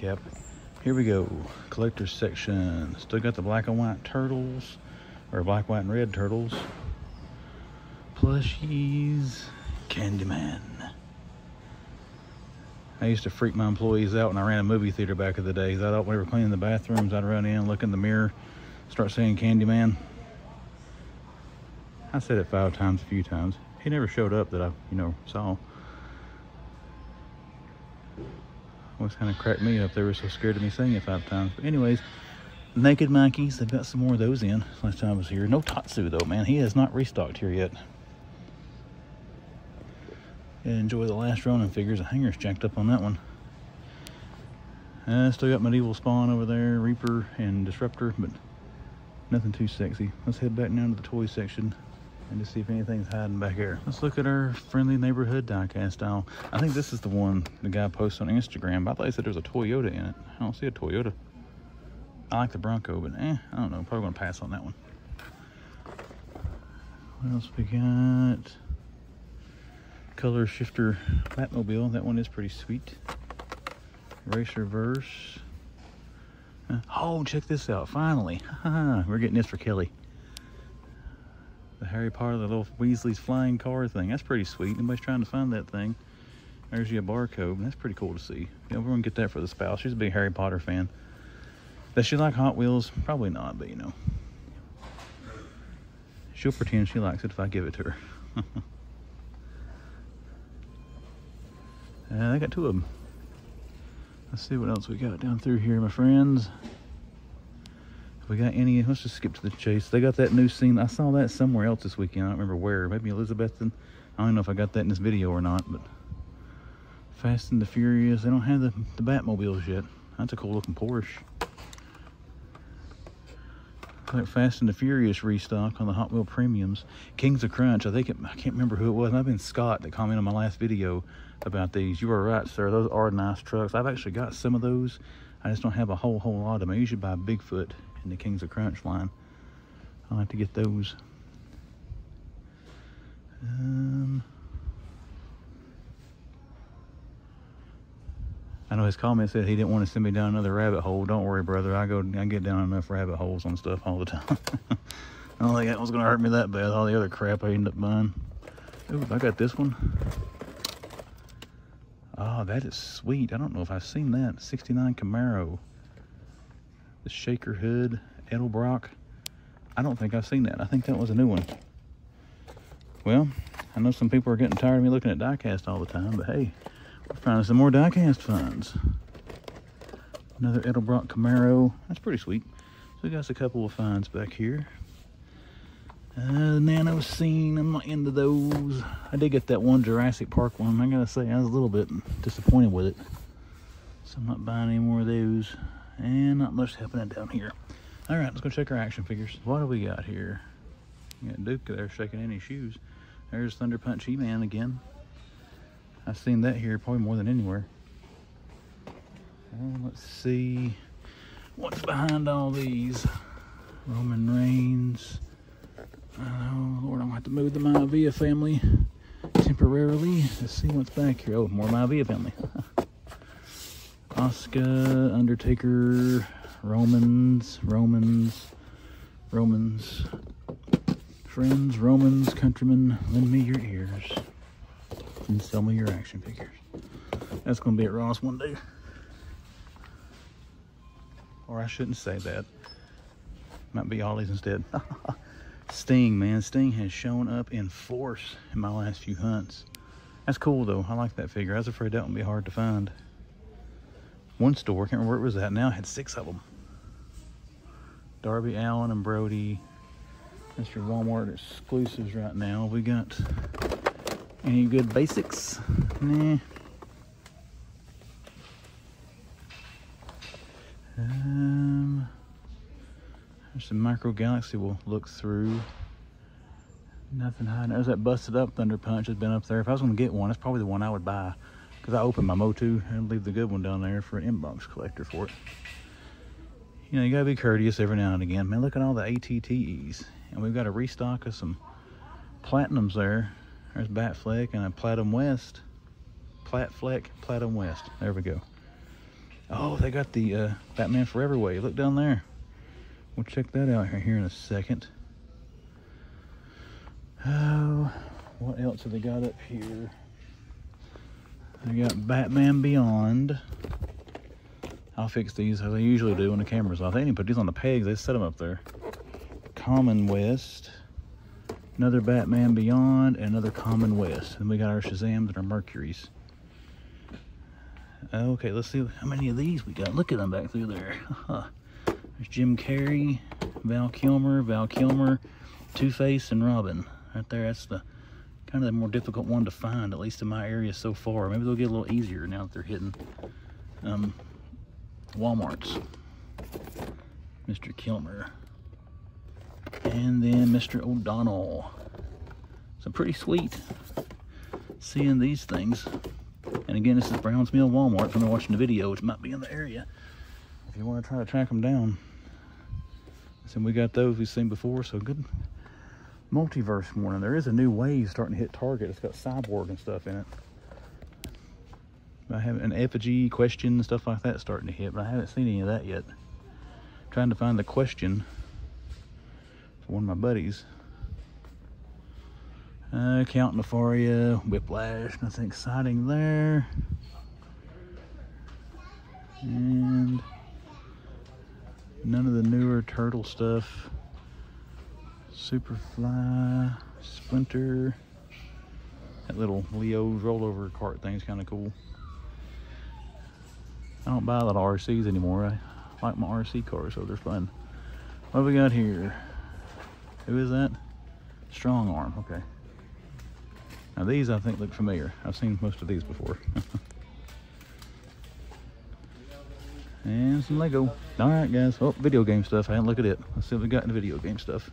recap. Here we go. Collector's section. Still got the black and white turtles, or black, white, and red turtles. Plushies. Candyman. I used to freak my employees out when I ran a movie theater back in the days. I thought we were cleaning the bathrooms. I'd run in, look in the mirror, start saying Candyman. I said it 5 times, a few times. He never showed up that I, saw. Always kind of cracked me up. They were so scared of me saying it 5 times. But anyways, Naked Monkeys, they've got some more of those in. Last time I was here. No Tatsu though, man. He has not restocked here yet. And enjoy the last Ronin figures. The hanger's jacked up on that one. Still got Medieval Spawn over there, Reaper and Disruptor, but nothing too sexy. Let's head back down to the toy section and just see if anything's hiding back here. Let's look at our friendly neighborhood die-cast aisle. I think this is the one the guy posted on Instagram. I thought he said there was a Toyota in it. I don't see a Toyota. I like the Bronco, but I don't know. Probably gonna pass on that one. What else we got? Color shifter Batmobile. That one is pretty sweet. Racer Verse. Oh, check this out. Finally. We're getting this for Kelly. The Harry Potter, the little Weasley's flying car thing. That's pretty sweet. Anybody's trying to find that thing. There's your barcode. That's pretty cool to see. Yeah, we're going to get that for the spouse. She's a big Harry Potter fan. Does she like Hot Wheels? Probably not, but she'll pretend she likes it if I give it to her. I got 2 of them. Let's see what else we got down through here, my friends. If we got any, let's just skip to the chase. They got that new scene. I saw that somewhere else this weekend. I don't remember where. Maybe Elizabethton. I don't know if I got that in this video or not, but Fast and the Furious. They don't have the Batmobiles yet. That's a cool looking Porsche. Like Fast and the Furious restock on the Hot Wheel Premiums. Kings of Crunch. I can't remember who it was. I've been Scott that commented on my last video about these. You were right, sir. Those are nice trucks. I've actually got some of those. I just don't have a whole lot of them. I usually buy Bigfoot in the Kings of Crunch line. I like to get those. I know his comment said he didn't want to send me down another rabbit hole. Don't worry, brother. I get down enough rabbit holes on stuff all the time. I don't think that was going to hurt me that bad. All the other crap I ended up buying. Ooh, I got this one. Oh, that is sweet. I don't know if I've seen that. 69 Camaro. The Shaker Hood, Edelbrock. I don't think I've seen that. I think that was a new one. Well, I know some people are getting tired of me looking at diecast all the time, but hey, we're finding some more diecast finds. Another Edelbrock Camaro. That's pretty sweet. So we got a couple of finds back here. Nano Scene. I'm not into those. I did get that one Jurassic Park one. I gotta say, I was a little bit disappointed with it. So I'm not buying any more of those. And not much happening down here. All right, let's go check our action figures. What do we got here? We got Duke there shaking in his shoes. There's Thunder Punch He-Man again. I've seen that here probably more than anywhere. Let's see what's behind all these. Roman Reigns. Oh, Lord, I'm going to have to move the Maivia family temporarily. Let's see what's back here. Oh, more Maivia family. Asuka, Undertaker, Romans, friends, Romans, countrymen, lend me your ears and sell me your action figures. That's going to be at Ross one day. Or I shouldn't say that. Might be Ollie's instead. Sting, man. Sting has shown up in force in my last few hunts. That's cool, though. I like that figure. I was afraid that would be hard to find. One store, can't remember where it was at now, had 6 of them. Darby Allin and Brody. That's your Walmart exclusives right now. We got any good basics? Nah. There's some Micro Galaxy we'll look through. Nothing hiding. There's that busted up Thunder Punch that's been up there. If I was going to get one, that's probably the one I would buy. Because I opened my Motu and leave the good one down there for an inbox collector for it. You know, you gotta be courteous every now and again. Man, look at all the ATTEs. And we've got a restock of some Platinums there. There's Batfleck and a Platinum West. Platfleck, Platinum West. There we go. Oh, they got the Batman Forever wave. Look down there. We'll check that out here in a second. Oh, what else have they got up here? They got Batman Beyond. I'll fix these as I usually do when the camera's off. They didn't put these on the pegs, they set them up there. Common West. Another Batman Beyond, and another Common West. And we got our Shazams and our Mercuries. Okay, let's see how many of these we got. Look at them back through there. There's Jim Carrey, Val Kilmer, Two-Face, and Robin. Right there, that's the kind of the more difficult one to find, at least in my area so far. Maybe they'll get a little easier now that they're hitting Walmarts. Mr. Kilmer. And then Mr. O'Donnell. So pretty sweet seeing these things. And again, this is Brown's Mill Walmart. If you're watching the video, which might be in the area, if you want to try to track them down. So we got those we've seen before, so good multiverse morning. There is a new wave starting to hit Target. It's got Cyborg and stuff in it. I have an effigy question and stuff like that starting to hit, but I haven't seen any of that yet. Trying to find the question for one of my buddies. Count Nefaria, Whiplash, nothing exciting there. And none of the newer turtle stuff. Superfly, Splinter. That little Leo's rollover cart thing's kind of cool. I don't buy a lot of RCs anymore. I like my RC cars, so they're fun. What do we got here? Who is that? Strong Arm, okay. Now these I think look familiar. I've seen most of these before. And some Lego. Alright guys, oh, video game stuff. I didn't look at it. Let's see what we got in the video game stuff.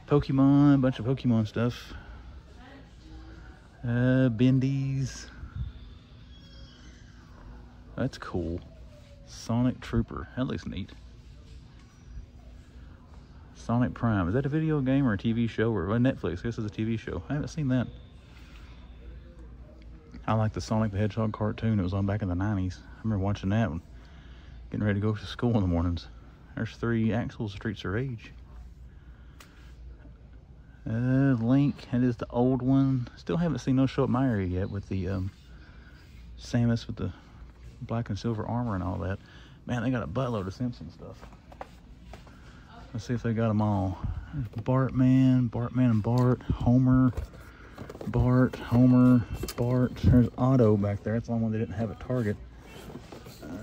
Pokemon, a bunch of Pokemon stuff. Bendies. That's cool. Sonic Trooper, that looks neat. Sonic Prime, is that a video game or a TV show or Netflix? I guess it's a TV show. I haven't seen that. I like the Sonic the Hedgehog cartoon. It was on back in the 90s. I remember watching that one. Getting ready to go to school in the mornings. There's 3 Axel Streets of Rage. Link, that is the old one. Still haven't seen no show up my area yet with the Samus with the black and silver armor and all that. Man, they got a buttload of Simpson stuff. Let's see if they got them all. There's Bartman and Bart, Homer, Bart, Homer, Bart. There's Otto back there. That's the only one they didn't have at Target.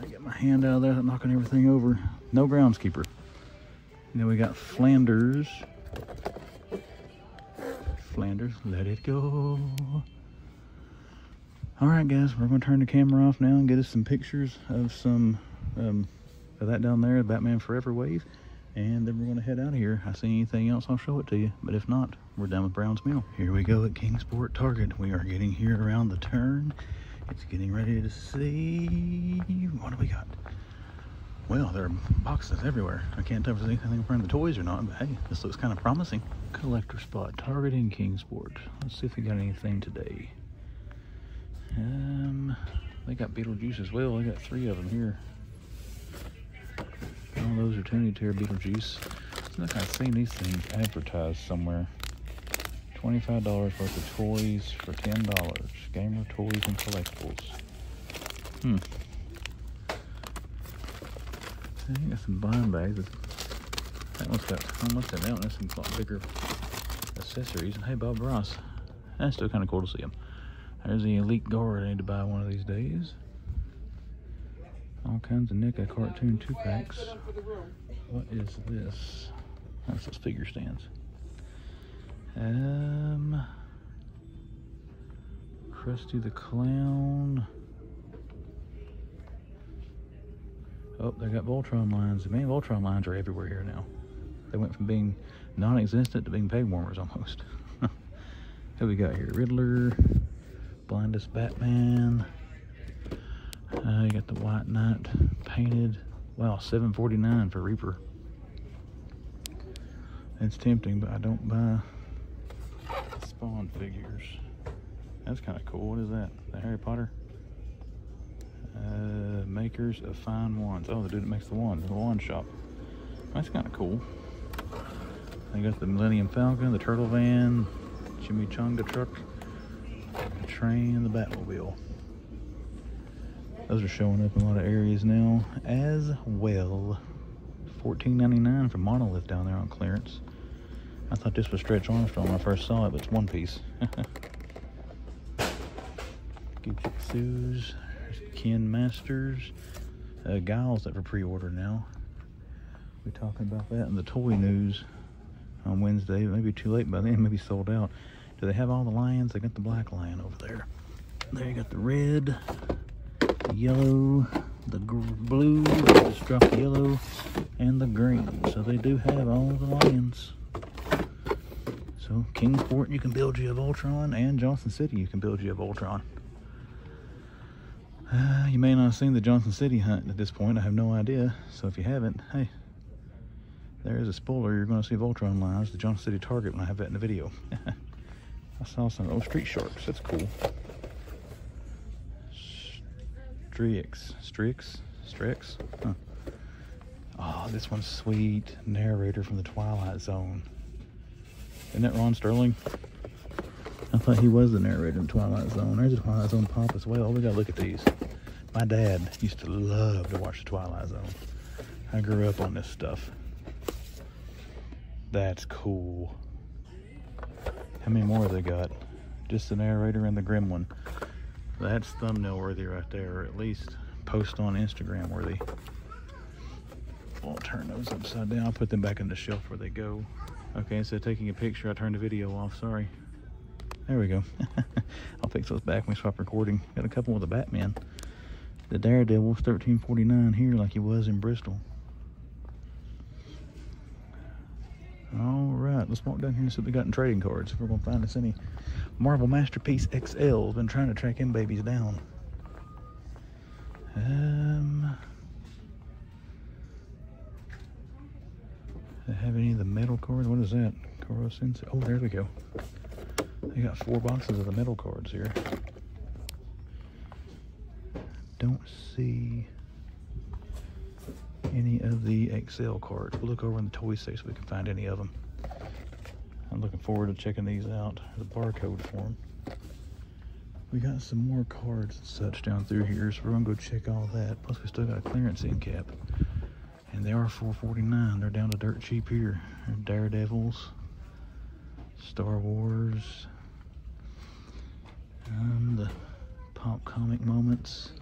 Get my hand out of there, knocking everything over. No groundskeeper. And then we got Flanders. Flanders, let it go. Alright guys, we're going to turn the camera off now and get us some pictures of some of that down there, the Batman Forever wave. And then we're going to head out of here. If I see anything else, I'll show it to you. But if not, we're done with Brown's Mill. Here we go at Kingsport Target. We are getting here around the turn. It's getting ready to see. What do we got? Well, there are boxes everywhere. I can't tell if there's anything around the toys or not, but hey, this looks kind of promising. Collector spot, Target in Kingsport. Let's see if we got anything today. They got Beetlejuice as well. They got 3 of them here. All those are Tiny Terror Beetlejuice. It's like I've seen these things advertised somewhere. $25 worth of toys for $10. Gamer toys and collectibles. I think got some blind bags. That one's got, how much that out? There's some bigger accessories. And hey, Bob Ross. That's still kind of cool to see him. There's the Elite Guard. I need to buy one of these days. All kinds of NECA cartoon 2-packs. What is this? That's those figure stands. Krusty the Clown. Oh, they got Voltron lines. Man, Voltron lines are everywhere here now. They went from being non-existent to being peg warmers almost. Who we got here? Riddler, Blindest Batman. You got the White Knight painted. Wow, $7.49 for Reaper. It's tempting, but I don't buy Spawn figures. That's kind of cool. What is that? The Harry Potter? makers of fine wands. Oh, the dude that makes the wands in the wand shop. That's kind of cool. They got the Millennium Falcon, the Turtle Van, Chimichanga truck, the train, and the Batmobile. Those are showing up in a lot of areas now as well. $14.99 for Monolith down there on clearance. I thought this was Stretch Armstrong when I first saw it, but it's one piece. Sues, Ken Masters, Giles that were pre-ordered now. We're talking about that in the toy news on Wednesday. It may be too late by then, maybe sold out. Do they have all the lions? They got the black lion over there. There you got the red, the yellow, the blue, just dropped the yellow, and the green. So they do have all the lions. So Kingsport, you can build GIJoe Voltron, and Johnson City, you can build GIJoe Voltron. You may not have seen the Johnson City hunt at this point. I have no idea. So if you haven't, hey, there is a spoiler. You're going to see Voltron lines, the Johnson City target, when I have that in the video. I saw some street sharks. That's cool. Strix. Huh. Oh, this one's sweet. Narrator from the Twilight Zone. Isn't that Ron Sterling? I thought he was the narrator in Twilight Zone. There's a Twilight Zone pop as well. We gotta look at these. My dad used to love to watch the Twilight Zone. I grew up on this stuff. That's cool. How many more have they got? Just the narrator and the gremlin. That's thumbnail worthy right there, or at least post on Instagram worthy. I'll turn those upside down. I'll put them back in the shelf where they go. Okay, instead of taking a picture, I turned the video off. Sorry. There we go. I'll fix those back when we stop recording. Got a couple with the Batman. The Daredevil's $13.49 here like he was in Bristol. Alright, let's walk down here and see what we got in trading cards. If we're going to find us any Marvel Masterpiece XL. Been trying to track them babies down. Do they have any of the metal cards? What is that? Koro Sensei. Oh, there we go. They got 4 boxes of the metal cards here. Don't see any of the XL cards. We'll look over in the toy section so we can find any of them. I'm looking forward to checking these out. The barcode for them. We got some more cards and such down through here, so we're gonna go check all that. Plus, we still got a clearance end cap, and they are $4.49. They're down to dirt cheap here. They're Daredevils, Star Wars, the pop comic moments.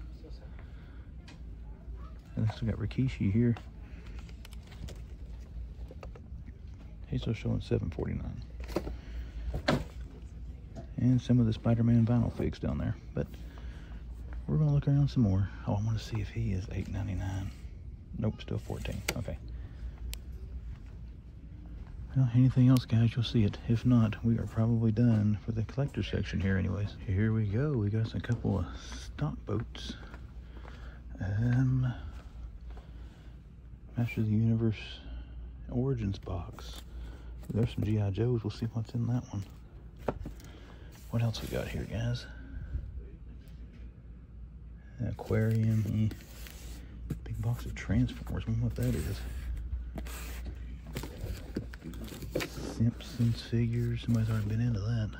And we got Rikishi here. He's still showing $7.49. And some of the Spider-Man vinyl figs down there. But we're gonna look around some more. Oh, I want to see if he is $8.99. Nope, still $14. Okay. Well, anything else, guys, you'll see it. If not, we are probably done for the collector section here anyways. Here we go. We got a couple of stock boats. Masters of the Universe Origins box. There's some GIJoes. We'll see what's in that one. What else we got here, guys? An aquarium. Big box of Transformers. I wonder what that is. Simpsons figures. Somebody's already been into that.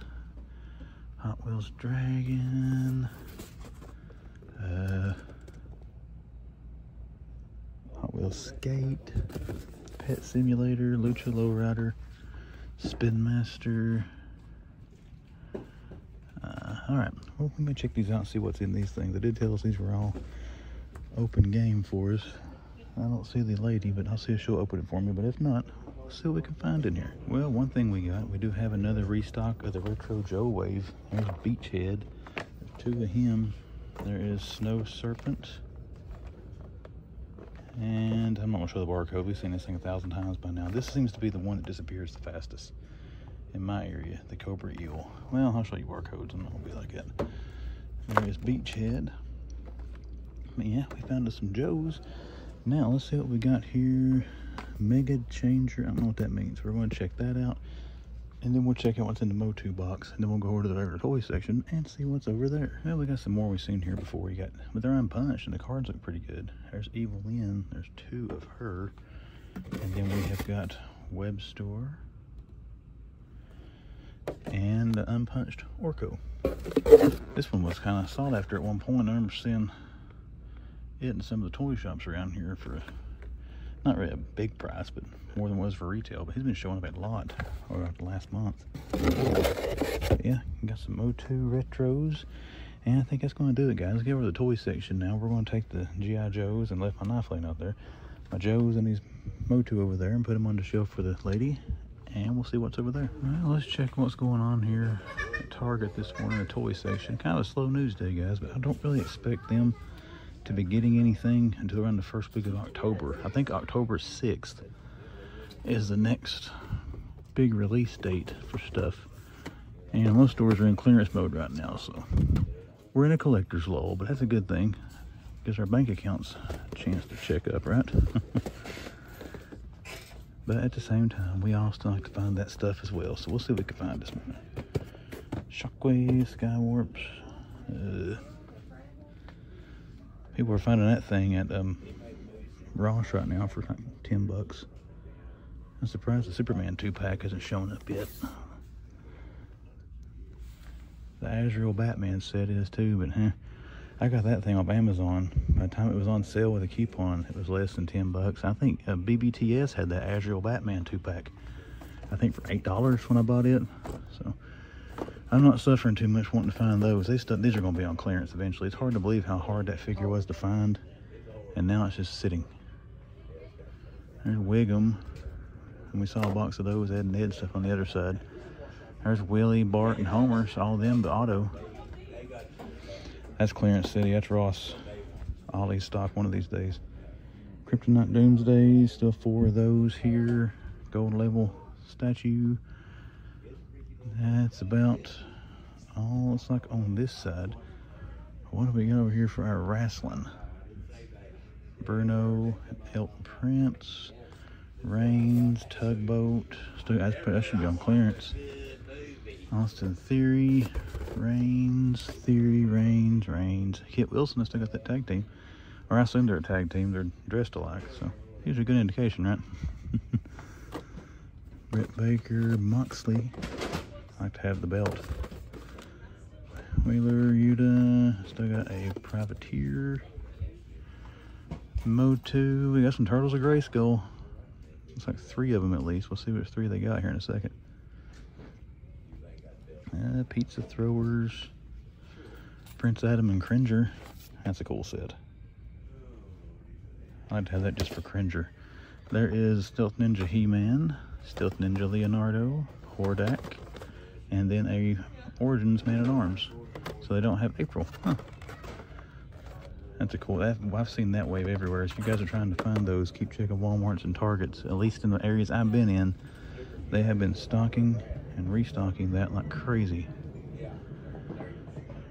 Hot Wheels Dragon. Hot Wheels Skate. Pet Simulator. Lucha Lowrider. Spin Master. Alright, well, we may check these out and see what's in these things. They did tell us these were all open game for us. I don't see the lady, but I'll see if she'll open it for me. But if not, we'll see what we can find in here. Well, one thing we got, we do have another restock of the Retro Joe Wave. There's Beachhead. There's 2 of him. There is Snow Serpent. And I'm not going to show the barcode. We've seen this thing 1,000 times by now. This seems to be the one that disappears the fastest in my area, the Cobra Eel. Well, I'll show you barcodes. I'm not going to be like that. There is Beachhead. But yeah, we found us some Joes. Now, let's see what we got here. Mega Changer. I don't know what that means. We're going to check that out. And then we'll check out what's in the Motu box, and then we'll go over to the regular toy section and see what's over there. Well, we got some more we've seen here before. But they're unpunched, and the cards look pretty good. There's Evil Lynn. There's 2 of her. And then we have got Web Store and the unpunched Orko. This one was kind of sought after at one point. I remember seeing it in some of the toy shops around here for not really a big price, but more than it was for retail. But he's been showing up a lot over the last month. But yeah, got some Motu retros. And I think that's going to do it, guys. Let's get over to the toy section now. We're going to take the GIJoes and left my knife laying out there. My Joes and these Motu over there, and put them on the shelf for the lady. And we'll see what's over there. Well, let's check what's going on here at Target this morning in the toy section. Kind of a slow news day, guys, but I don't really expect them to be getting anything until around the first week of October. I think October 6th is the next big release date for stuff. And most stores are in clearance mode right now, so we're in a collector's lull, but that's a good thing. Gives our bank accounts a chance to check up, right? But at the same time, we all still like to find that stuff as well, so we'll see what we can find this morning. Shockwaves, Skywarps. People are finding that thing at Ross right now for like $10. I'm surprised the Superman 2-pack hasn't shown up yet. The Azrael Batman set is too, but I got that thing off Amazon. By the time it was on sale with a coupon, it was less than $10. I think BBTS had that Azrael Batman 2-pack. I think for $8 when I bought it. So I'm not suffering too much wanting to find those. These are going to be on clearance eventually. It's hard to believe how hard that figure was to find, and now it's just sitting. There's Wiggum, and we saw a box of those. Ed and Ed stuff on the other side. There's Willie, Bart, and Homer. So all of them, the auto. That's Clearance City. That's Ross. Ollie's stock one of these days. Kryptonite Doomsday. Still 4 of those here. Gold level statue. That's about all it's like on this side. What do we got over here for our wrestling? Bruno, Elton Prince, Reigns, Tugboat. That should be on clearance. Austin Theory, Reigns, Kit Wilson has still got that tag team. Or I assume they're a tag team. They're dressed alike, so here's a good indication, right? Britt Baker, Moxley. I like to have the belt. Wheeler, Yuta. Still got a Privateer. Motu. We got some Turtles of Grayskull. Looks like 3 of them at least. We'll see which 3 they got here in a second. Pizza Throwers. Prince Adam and Cringer. That's a cool set. I'd like to have that just for Cringer. There is Stealth Ninja He-Man, Stealth Ninja Leonardo, Hordak, and then a Origins Man-at-Arms. So they don't have April. Huh. That's a cool, I've seen that wave everywhere. If you guys are trying to find those, keep checking Walmarts and Targets. At least in the areas I've been in, they have been stocking and restocking that like crazy.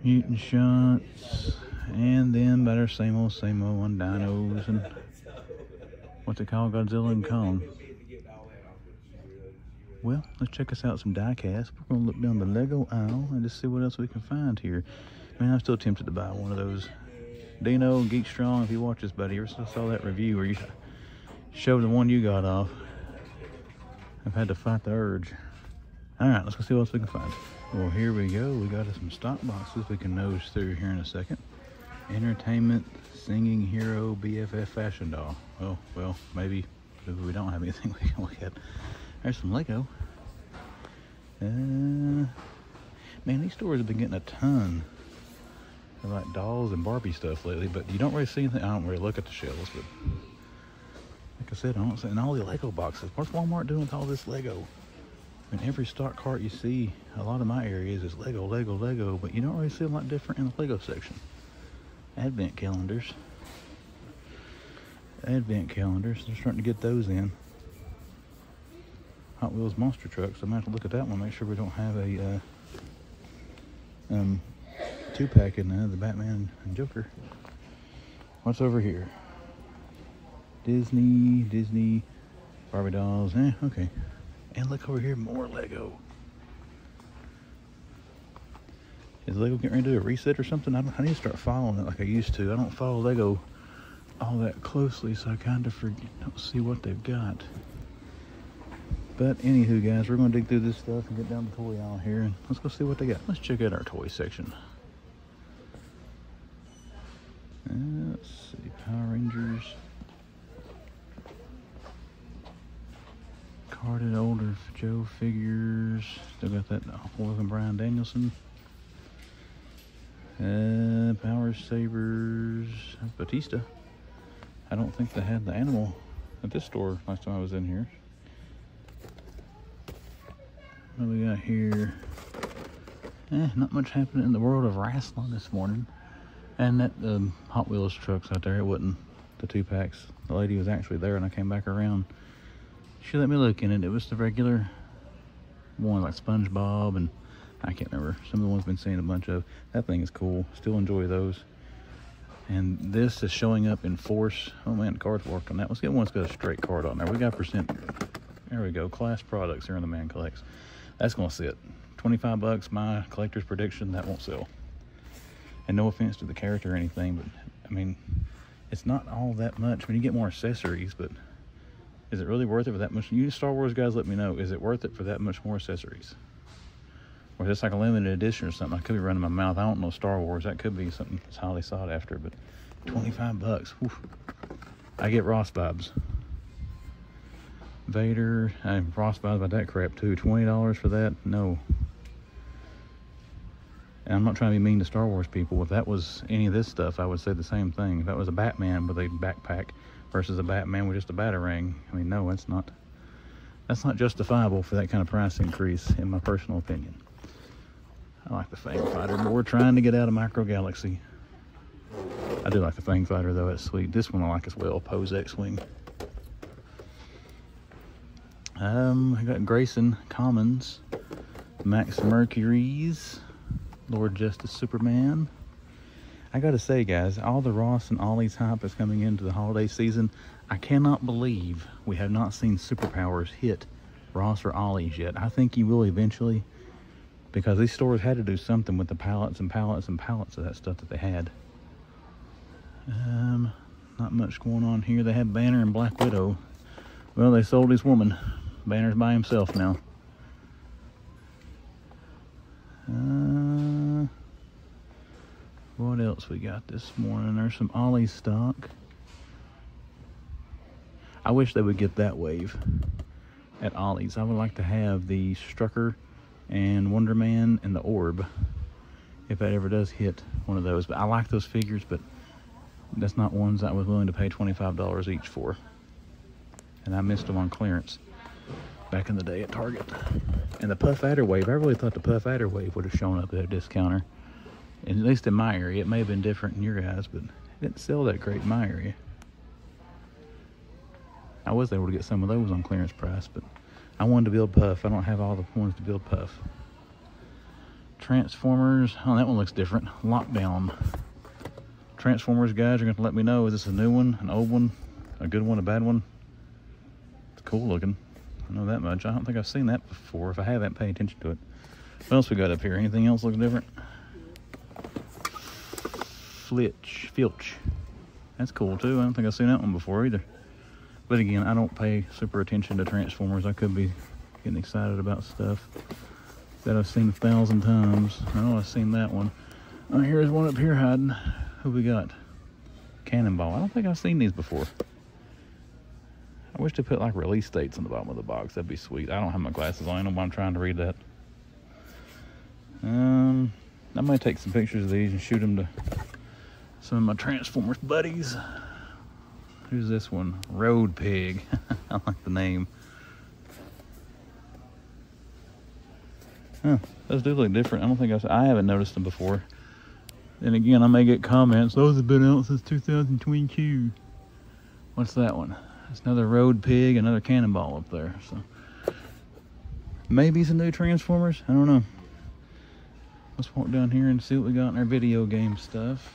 Mutant Shots, and then better same old on dinos and what's it called, Godzilla and Kong. Well, let's check us out some die-cast. We're gonna look down the Lego aisle and just see what else we can find here. Man, I'm still tempted to buy one of those. Dino, Geek Strong, if you watch this, buddy, you ever saw that review where you showed the one you got off. I've had to fight the urge. All right, let's go see what else we can find. Well, here we go. We got some stock boxes we can nose through here in a second. Entertainment, Singing Hero, BFF Fashion Doll. Oh, well, maybe we don't have anything we can look at. There's some Lego. Man, these stores have been getting a ton of like dolls and Barbie stuff lately, but you don't really see anything. I don't really look at the shelves, but like I said, I don't see in all the Lego boxes. What's Walmart doing with all this Lego? In every stock cart you see, a lot of my areas is Lego, but you don't really see a lot different in the Lego section. Advent calendars. They're starting to get those in. Hot Wheels monster trucks. I'm going to have to look at that one, make sure we don't have a 2-pack in there, the Batman and Joker. What's over here? Disney, Barbie dolls. Okay. And look over here, more Lego. Is Lego getting ready to do a reset or something? I need to start following it like I used to. I don't follow Lego all that closely, so I kind of don't see what they've got. But anywho, guys, we're going to dig through this stuff and get down the toy aisle here, and let's go see what they got. Let's check out our toy section. Let's see, Power Rangers. Carded older Joe figures. Still got that Hulk and Brian Danielson. Power Sabers. Batista. I don't think they had the animal at this store last time I was in here. What do we got here? Not much happening in the world of wrestling this morning. And that Hot Wheels trucks out there, it wasn't the 2-packs. The lady was actually there and I came back around. She let me look in it. It was the regular one, like SpongeBob, and I can't remember. Some of the ones I've been seeing a bunch of. That thing is cool. Still enjoy those. And this is showing up in Force. Oh man, the card's worked on that. Let's get one that's got a straight card on there. We got percent. There we go. Class products here in the Man Collects. That's going to sit. $25, my collector's prediction, that won't sell. And no offense to the character or anything, but I mean, it's not all that much. When you get more accessories, but is it really worth it for that much? You Star Wars guys, let me know. Is it worth it for that much more accessories? Or just like a limited edition or something? I could be running my mouth. I don't know Star Wars. That could be something that's highly sought after, but $25. Whew. I get Ross vibes. Vader, and Ross vibes about that crap too. $20 for that? No. And I'm not trying to be mean to Star Wars people. If that was any of this stuff, I would say the same thing. If that was a Batman with a backpack versus a Batman with just a batarang, I mean, no, that's not justifiable for that kind of price increase, in my personal opinion. I like the Fang Fighter, but we're trying to get out of Micro Galaxy. I do like the Fang Fighter, though. It's sweet. This one I like as well, Pose X-Wing. I got Grayson Commons, Max Mercury's, Lord Justice Superman. I gotta say, guys, all the Ross and Ollie's hype is coming into the holiday season. I cannot believe we have not seen superpowers hit Ross or Ollie's yet. I think you will eventually, because these stores had to do something with the pallets and pallets and pallets of that stuff that they had. Not much going on here. They have Banner and Black Widow. Well, they sold his woman. Banner's by himself now. What else we got this morning? There's some Ollie stock. I wish they would get that wave at Ollie's. I would like to have the Strucker and Wonder Man and the Orb, if that ever does hit one of those. But I like those figures, but that's not ones I was willing to pay $25 each for. And I missed them on clearance back in the day at Target. And the Puff Adder wave, I really thought the Puff Adder wave would have shown up at a discounter. At least in my area. It may have been different in your guys, but it didn't sell that great in my area. I was able to get some of those on clearance price, but I wanted to build Puff. I don't have all the ones to build Puff. Transformers. Oh, that one looks different. Lockdown. Transformers guys are going to let me know, is this a new one, an old one, a good one, a bad one? It's cool looking. I know that much. I don't think I've seen that before. If I haven't, pay attention to it. What else we got up here? Anything else look different? Filch. That's cool too. I don't think I've seen that one before either. But again, I don't pay super attention to Transformers. I could be getting excited about stuff that I've seen 1,000 times. Oh, I've seen that one. Oh, here's one up here hiding. Who we got? Cannonball. I don't think I've seen these before. I wish they put like release dates on the bottom of the box. That'd be sweet. I don't have my glasses on. I know why I'm trying to read that. I might take some pictures of these and shoot them to some of my Transformers buddies. Who's this one? Road Pig. I like the name. Huh, those do look different. I don't think I haven't noticed them before. And again, I may get comments, those have been out since 2022. What's that one? It's another Road Pig, another Cannonball up there. So maybe some new Transformers. I don't know. Let's walk down here and see what we got in our video game stuff.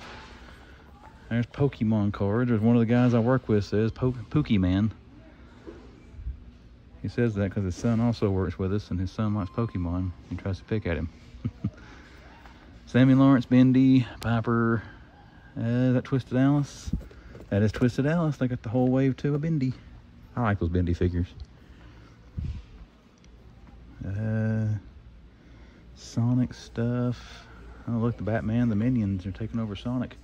There's Pokemon cards. There's one of the guys I work with says Pokemon. He says that because his son also works with us, and his son likes Pokemon. He tries to pick at him. Sammy Lawrence, Bendy, Piper. Is that Twisted Alice? That is Twisted Alice. They got the whole wave to a Bendy. I like those Bendy figures. Sonic stuff. Oh, look, the Batman, the Minions are taking over Sonic.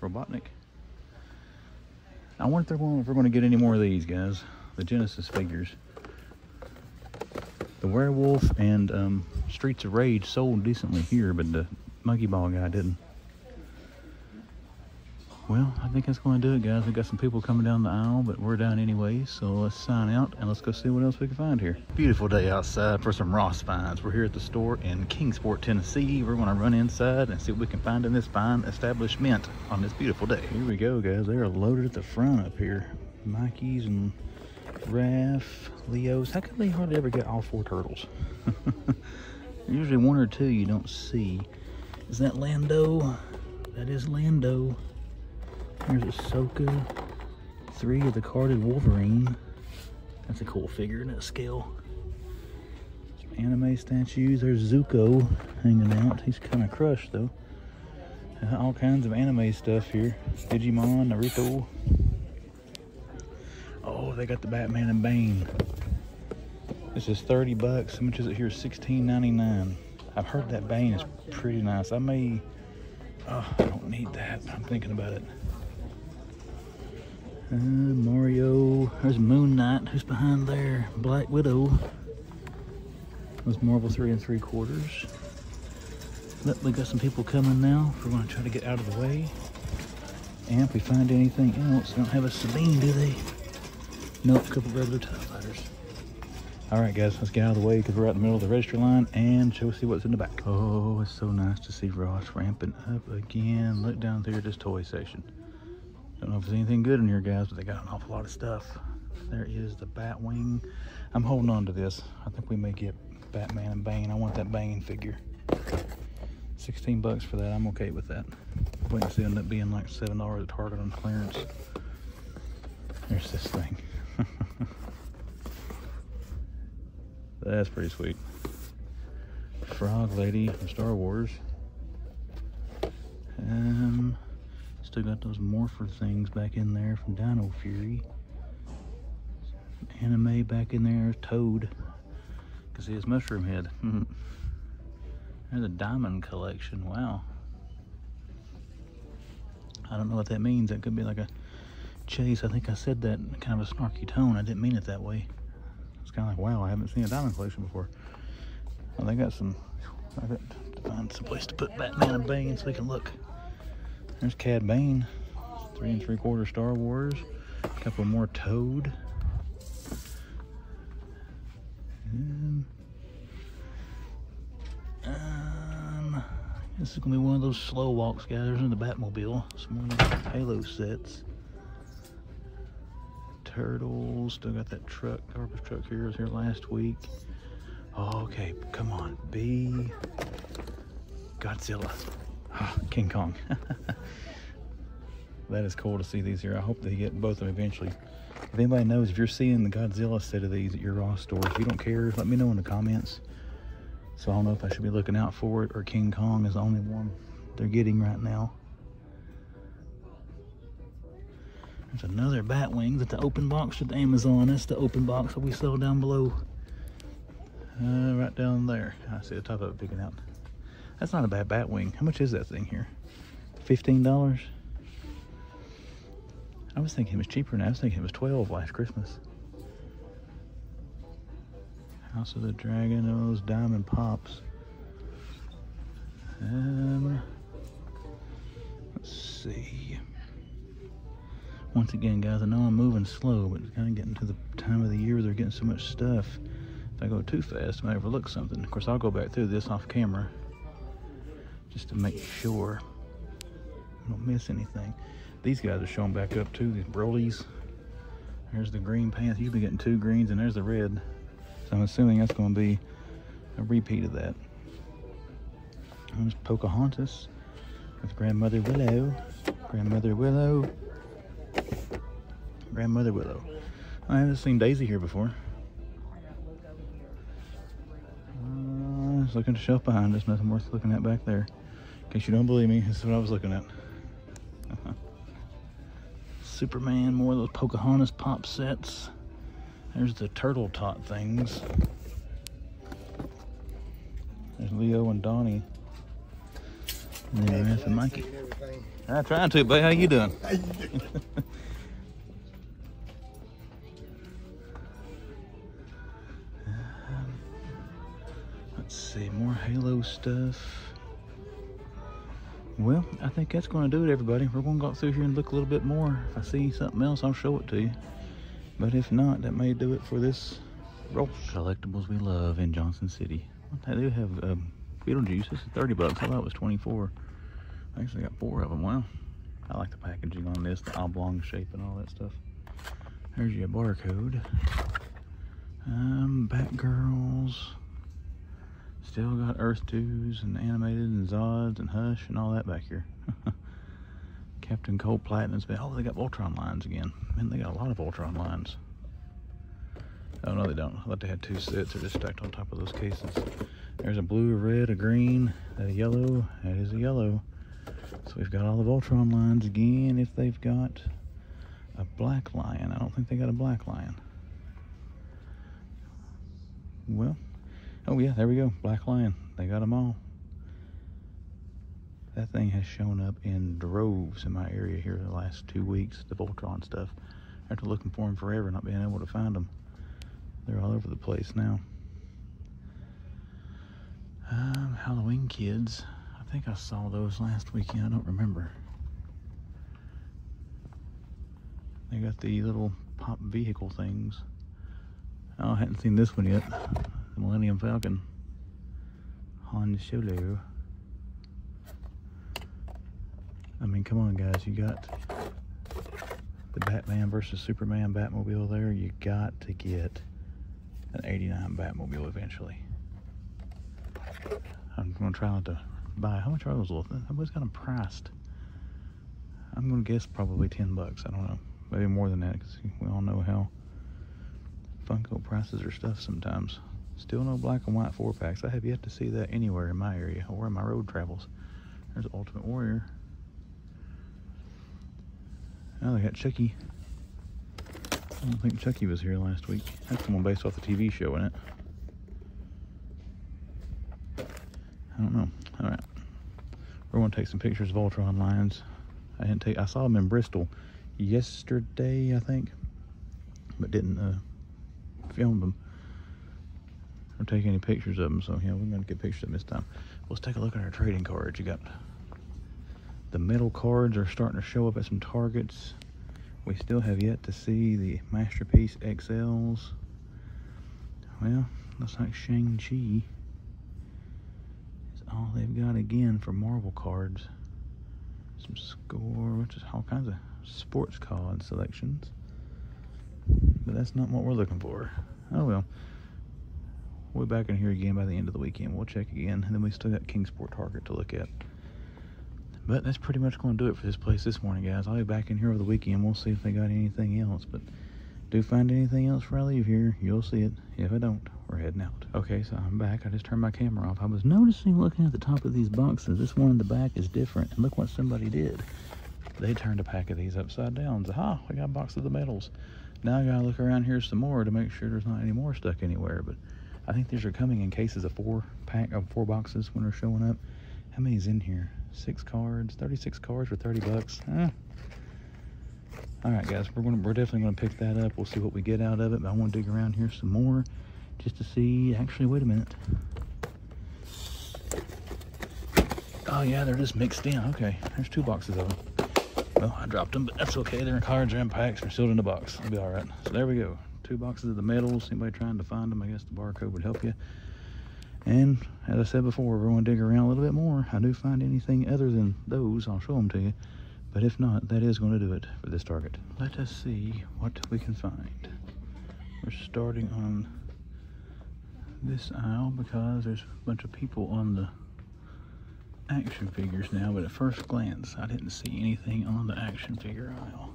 Robotnik. I wonder if we're going to get any more of these, guys. The Genesis figures. The Werewolf and Streets of Rage sold decently here, but the Monkey Ball guy didn't. Well, I think that's going to do it, guys. We got some people coming down the aisle, but we're down anyway, so let's sign out and let's go see what else we can find here. Beautiful day outside for some Ross finds. We're here at the store in Kingsport, Tennessee. We're going to run inside and see what we can find in this fine establishment on this beautiful day. Here we go, guys. They are loaded at the front up here. Mikey's and Raph, Leo's. How come they hardly ever get all 4 turtles? Usually 1 or 2 you don't see. Is that Lando? That is Lando. There's Ahsoka. 3 of the carded Wolverine. That's a cool figure in that scale. Some anime statues. There's Zuko hanging out. He's kind of crushed though. All kinds of anime stuff here. Digimon, Naruto. Oh, they got the Batman and Bane. This is 30 bucks. How much is it here? $16.99. I've heard that Bane is pretty nice. I may... Oh, I don't need that. I'm thinking about it. Mario. There's Moon Knight. Who's behind there? Black Widow. Those Marvel 3 3/4. Look, we got some people coming now. We're going to try to get out of the way. And if we find anything else, they don't have a Sabine, do they? Nope, a couple regular TIE Fighters. Alright guys, let's get out of the way because we're out in the middle of the register line and show see what's in the back. Oh, it's so nice to see Ross ramping up again. Look down there at this toy section. Don't know if there's anything good in here, guys, but they got an awful lot of stuff. There is the Batwing. I'm holding on to this. I think we may get Batman and Bane. I want that Bane figure. 16 bucks for that. I'm okay with that. Wait and see, end up being like $7 at Target on clearance. There's this thing. That's pretty sweet. Frog Lady from Star Wars. Still got those Morpher things back in there from Dino Fury. Some anime back in there. Toad. Can see his mushroom head. There's a diamond collection. Wow. I don't know what that means. That could be like a chase. I think I said that in kind of a snarky tone. I didn't mean it that way. It's kind of like, wow, I haven't seen a diamond collection before. Well, they got some. I got to find some place to put Batman and Bane so we can look. There's Cad Bane, 3 3/4 Star Wars. A couple more Toad. This is gonna be one of those slow walks, guys. There's in the Batmobile. Some more of those Halo sets. Turtles. Still got that truck. Garbage truck here. Was here last week. Oh, okay, come on. B. Godzilla. Oh, King Kong. That is cool to see these here. I hope they get both of them eventually. If anybody knows, if you're seeing the Godzilla set of these at your Ross store, if you don't care, let me know in the comments. So I don't know if I should be looking out for it or King Kong is the only one they're getting right now. There's another Batwing at the open box at Amazon. That's the open box that we sell down below. Right down there. I see the top of it peeking out. That's not a bad Batwing. How much is that thing here? $15? I was thinking it was cheaper than that. I was thinking it was $12 last Christmas. House of the Dragon, those diamond pops. Let's see. Once again, guys, I know I'm moving slow, but it's kind of getting to the time of the year they're getting so much stuff. If I go too fast, I might overlook something. Of course, I'll go back through this off camera just to make sure I don't miss anything. These guys are showing back up too, these Brolys. There's the green pants. You've been getting 2 greens, and there's the red. So I'm assuming that's going to be a repeat of that. There's Pocahontas with Grandmother Willow. Grandmother Willow. Grandmother Willow. I haven't seen Daisy here before. Let's look at the shelf behind us. Nothing worth looking at back there. In case you don't believe me, this is what I was looking at. Superman, more of those Pocahontas pop sets. There's the turtle tot things. There's Leo and Donnie. And then Raph and Mikey. I'm trying to, babe. How you doing? Let's see, more Halo stuff. Well, I think that's going to do it, everybody. We're going to go through here and look a little bit more. If I see something else, I'll show it to you. But if not, that may do it for this Ross collectibles we love in Johnson City. They do have Beetlejuice. This is 30 bucks. I thought it was 24. I actually got 4 of them. Wow. I like the packaging on this, the oblong shape and all that stuff. There's your barcode. Batgirls. Still got Earth 2s and animated and Zods and Hush and all that back here. Captain Cold Platinum's been, oh, they got Voltron lines again. Man, they got a lot of Voltron lines. Oh, no, they don't. I thought they had 2 sets. They're just stacked on top of those cases. There's a blue, a red, a green, a yellow. That is a yellow. So we've got all the Voltron lines again. If they've got a black lion. I don't think they got a black lion. Well, oh yeah, there we go. Black lion. They got them all. That thing has shown up in droves in my area here the last 2 weeks, the Voltron stuff. After looking for them forever, not being able to find them. They're all over the place now. Halloween kids. I think I saw those last weekend. I don't remember. They got the little pop vehicle things. Oh, I hadn't seen this one yet. The Millennium Falcon. Han Solo. I mean, come on, guys. You got the Batman versus Superman Batmobile there. You got to get an 89 Batmobile eventually. I'm going to try not to buy. How much are those little things? Everybody's got them priced. I'm going to guess probably 10 bucks. I don't know. Maybe more than that, because we all know how Funko prices are stuff sometimes. Still no black and white 4-packs. I have yet to see that anywhere in my area or in my road travels. There's Ultimate Warrior. Oh, they got Chucky. I don't think Chucky was here last week. That's the one based off the TV show, isn't it? I don't know. All right. We're going to take some pictures of Voltron lines. I saw them in Bristol yesterday, I think, but didn't film them or take any pictures of them. So, yeah, we're going to get pictures of them this time. Let's take a look at our trading cards. You got the metal cards are starting to show up at some Targets. We still have yet to see the Masterpiece XLs. Well, looks like Shang-Chi is all they've got again for Marvel cards. Some score, which is all kinds of sports card selections. But that's not what we're looking for. Oh well. We'll be back in here again by the end of the weekend. We'll check again, and then we still got Kingsport Target to look at. But that's pretty much going to do it for this place this morning, guys. I'll be back in here over the weekend. We'll see if they got anything else. But do find anything else before I leave here, you'll see it. If I don't, we're heading out. Okay, so I'm back. I just turned my camera off. I was noticing, looking at the top of these boxes, this one in the back is different. And look what somebody did. They turned a pack of these upside down. So, aha, we got a box of the metals. Now I gotta look around here some more to make sure there's not any more stuck anywhere. But I think these are coming in cases of 4-pack of 4 boxes when they're showing up. How many's in here? 6 cards, 36 cards for 30 bucks. All right, guys, we're definitely gonna pick that up. We'll see what we get out of it. But I want to dig around here some more just to see. Actually, wait a minute. Oh yeah, they're just mixed in. Okay, there's 2 boxes of them. Well, I dropped them, but that's okay. Their cards are in packs. They're sealed in the box. It'll be all right. So there we go. 2 boxes of the metals. Anybody trying to find them, I guess the barcode would help you. And as I said before, we're going to dig around a little bit more. I do find anything other than those, I'll show them to you. But if not, that is going to do it for this Target. Let us see what we can find. We're starting on this aisle because there's a bunch of people on the action figures now, but at first glance, I didn't see anything on the action figure aisle.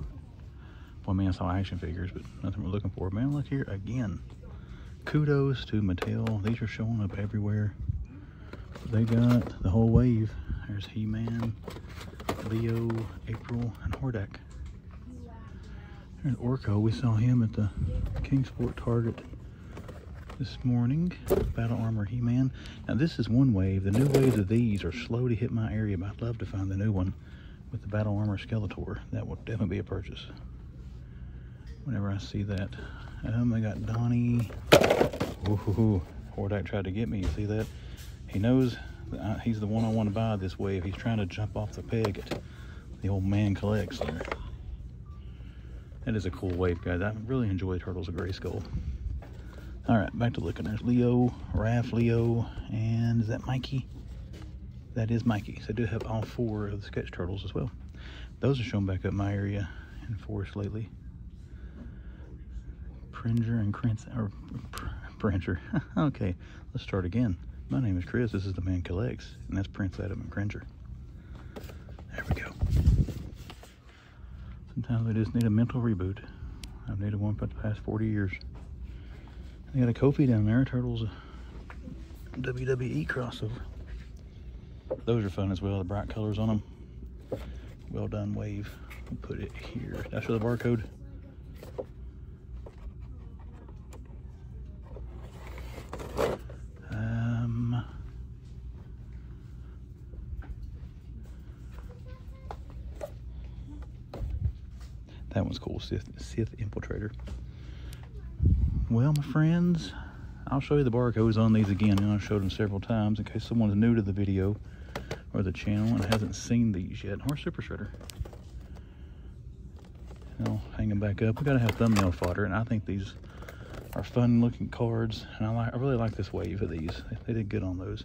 Well, I mean, I saw action figures, but nothing we're looking for. Man, look here again. Kudos to Mattel. These are showing up everywhere. They got the whole wave. There's He-Man, Leo, April, and Hordak. There's Orko. We saw him at the Kingsport Target this morning. Battle Armor He-Man. Now this is one wave. The new waves of these are slow to hit my area, but I'd love to find the new one with the Battle Armor Skeletor. That will definitely be a purchase whenever I see that. I got Donnie. Ooh, Hordak tried to get me. You see that? He knows that he's the one I want to buy this wave. He's trying to jump off the peg at the old man collects there. That is a cool wave, guys. I really enjoy Turtles of Grayskull. All right, back to looking. There's Leo, Raph, Leo, and is that Mikey? That is Mikey. So I do have all 4 of the sketch turtles as well. Those are shown back up my area in Forest lately. Pringer and Crince, or Printer. Okay, let's start again. My name is Chris. This is the Man Collects, and that's Prince, Adam, and Cringer. There we go. Sometimes I just need a mental reboot. I've needed one for the past 40 years. They got a Kofi down there. Turtles WWE crossover. Those are fun as well. The bright colors on them. Well done wave. I'll put it here. Did I show the barcode? That one's cool. Sith Infiltrator. Well, my friends, I'll show you the barcodes on these again, and I've showed them several times in case someone's new to the video or the channel and hasn't seen these yet. Or Super Shredder. I'll hang them back up. We gotta have thumbnail fodder, and I think these are fun-looking cards, and I really like this wave of these. They did good on those.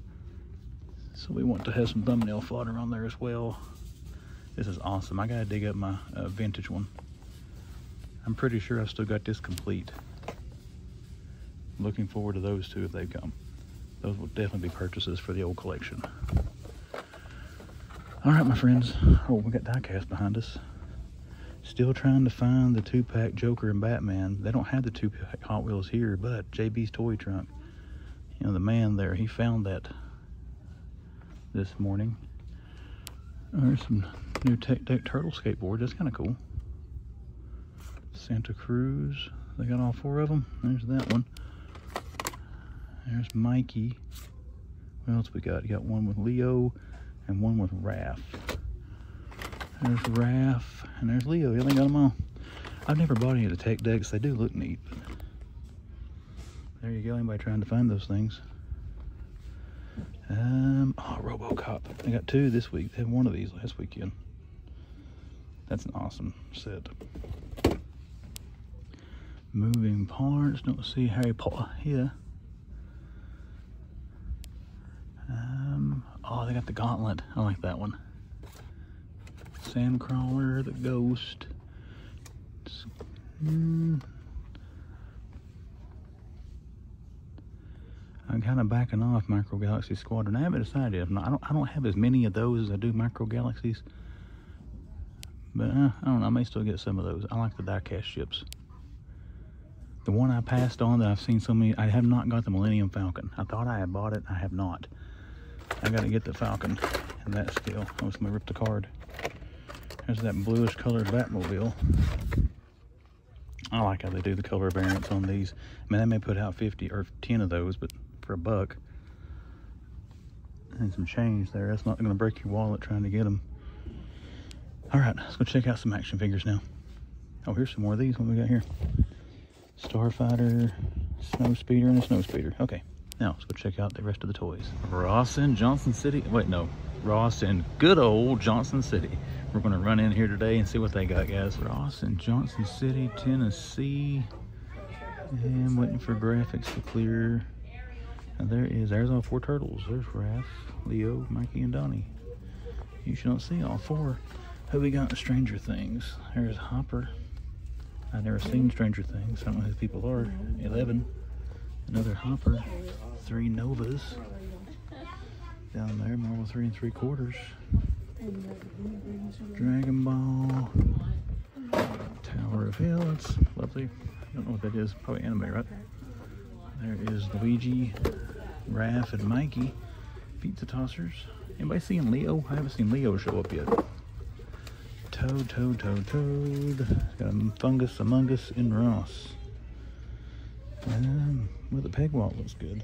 So we want to have some thumbnail fodder on there as well. This is awesome. I gotta dig up my vintage one. I'm pretty sure I've still got this complete. Looking forward to those two if they come. Those will definitely be purchases for the old collection. All right, my friends. Oh, we got diecast behind us. Still trying to find the 2-pack Joker and Batman. They don't have the 2-pack Hot Wheels here, but JB's Toy Trunk, you know, the man there, he found that this morning. There's some new Tech Deck Turtle skateboards. That's kind of cool. Santa Cruz. They got all 4 of them. There's that one. There's Mikey. What else we got? You got one with Leo and one with Raph. There's Raph and there's Leo. Yeah, they got them all. I've never bought any of the Tech Decks. They do look neat. But there you go. Anybody trying to find those things? Oh, RoboCop. They got 2 this week. They had 1 of these last weekend. That's an awesome set. Moving parts. Don't see Harry Potter here. Oh, they got the Gauntlet. I like that one. Sandcrawler, the Ghost. I'm kind of backing off Micro Galaxy Squadron. I haven't decided. I don't have as many of those as I do Micro Galaxies. But I don't know. I may still get some of those. I like the die-cast ships. The one I passed on that I've seen so many, I have not got the Millennium Falcon. I thought I had bought it. I have not. I got to get the Falcon and that still. Oh, somebody ripped the card. There's that bluish colored Batmobile. I like how they do the color variants on these. I mean, they may put out 50 or 10 of those, but for $1 and some change there, that's not going to break your wallet trying to get them. All right, let's go check out some action figures now. Oh, here's some more of these. What we got here? Starfighter, Snow Speeder, and a Snow Speeder. Okay, now let's go check out the rest of the toys. Ross in Johnson City. Wait, no. Ross in good old Johnson City. We're going to run in here today and see what they got, guys. Ross in Johnson City, Tennessee. And waiting for graphics to clear. And there's all 4 turtles. There's Raph, Leo, Mikey, and Donnie. You should not see all 4. Who we got in Stranger Things? There's Hopper. I've never seen Stranger Things. I don't know who these people are. 11. Another Hopper. 3 Novas. Down there, Marvel 3 3/4. Dragon Ball. Tower of Hell. That's lovely. I don't know what that is. Probably anime, right? There is Luigi, Raph, and Mikey. Pizza tossers. Anybody seen Leo? I haven't seen Leo show up yet. Toad. Got a fungus among us in Ross. Well, the peg walk looks good.